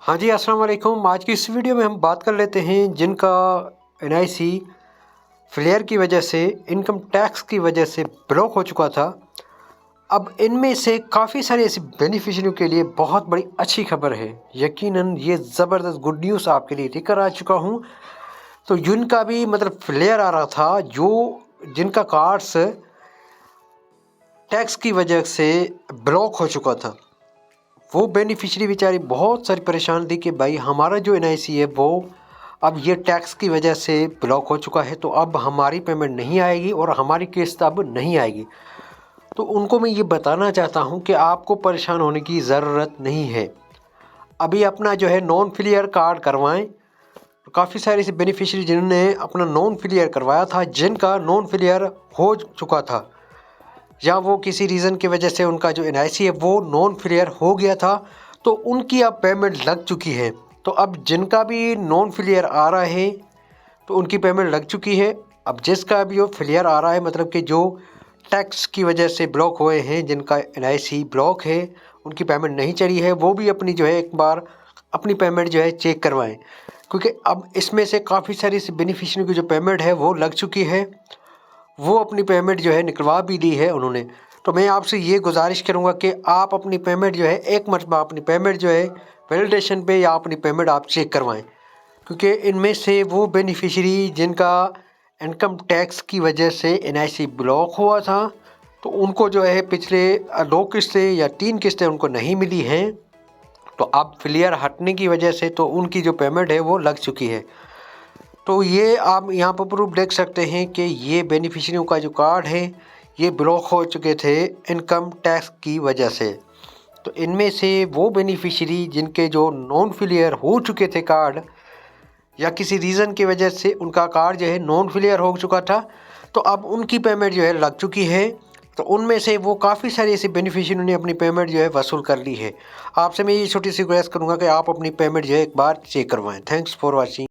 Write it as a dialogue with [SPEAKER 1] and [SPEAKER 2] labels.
[SPEAKER 1] हाँ जी, अस्सलाम वालेकुम। आज की इस वीडियो में हम बात कर लेते हैं जिनका एनआईसी फ्लेयर की वजह से, इनकम टैक्स की वजह से ब्लॉक हो चुका था। अब इनमें से काफ़ी सारे ऐसे बेनिफिशरियों के लिए बहुत बड़ी अच्छी खबर है। यकीनन ये ज़बरदस्त गुड न्यूज़ आपके लिए लेकर आ चुका हूँ। तो जिनका भी मतलब फ्लेयर आ रहा था, जिनका कार्ड्स टैक्स की वजह से ब्लॉक हो चुका था, वो बेनिफिशरी बेचारी बहुत सारी परेशान थी कि भाई हमारा जो एनआईसी है वो अब ये टैक्स की वजह से ब्लॉक हो चुका है, तो अब हमारी पेमेंट नहीं आएगी और हमारी किस्त अब नहीं आएगी। तो उनको मैं ये बताना चाहता हूँ कि आपको परेशान होने की ज़रूरत नहीं है। अभी अपना जो है नॉन फिलियर कार्ड करवाएं। काफ़ी सारे ऐसे बेनिफिशरी जिन्होंने अपना नॉन फिलियर करवाया था, जिनका नॉन फिलियर हो चुका था या वो किसी रीज़न की वजह से उनका जो एनआईसी है वो नॉन फिलियर हो गया था, तो उनकी अब पेमेंट लग चुकी है। तो अब जिनका भी नॉन फिलियर आ रहा है तो उनकी पेमेंट लग चुकी है। अब जिसका भी वो फिलियर आ रहा है, मतलब कि जो टैक्स की वजह से ब्लॉक हुए हैं, जिनका एनआईसी ब्लॉक है, उनकी पेमेंट नहीं चली है, वो भी अपनी जो है एक बार अपनी पेमेंट जो है चेक करवाएं। क्योंकि अब इसमें से काफ़ी सारी बेनिफिशरी की जो पेमेंट है वो लग चुकी है, वो अपनी पेमेंट जो है निकलवा भी दी है उन्होंने। तो मैं आपसे ये गुजारिश करूँगा कि आप अपनी पेमेंट जो है एक मरतबा अपनी पेमेंट जो है वैलिडेशन पे या अपनी पेमेंट आप चेक करवाएं। क्योंकि इनमें से वो बेनिफिशरी जिनका इनकम टैक्स की वजह से एनआईसी ब्लॉक हुआ था, तो उनको जो है पिछले 2 किस्तें या 3 किस्तें उनको नहीं मिली हैं। तो अब फ्लियर हटने की वजह से तो उनकी जो पेमेंट है वो लग चुकी है। तो ये आप यहाँ पर प्रूफ देख सकते हैं कि ये बेनिफिशरियों का जो कार्ड है ये ब्लॉक हो चुके थे इनकम टैक्स की वजह से। तो इनमें से वो बेनिफिशरी जिनके जो नॉन फिलियर हो चुके थे कार्ड, या किसी रीज़न की वजह से उनका कार्ड जो है नॉन फिलियर हो चुका था, तो अब उनकी पेमेंट जो है लग चुकी है। तो उनमें से वो काफ़ी सारे ऐसे बेनिफिशरी ने अपनी पेमेंट जो है वसूल कर ली है। आपसे मैं ये छोटी सी रिक्वेस्ट करूँगा कि आप अपनी पेमेंट जो है एक बार चेक करवाएं। Thanks for watching.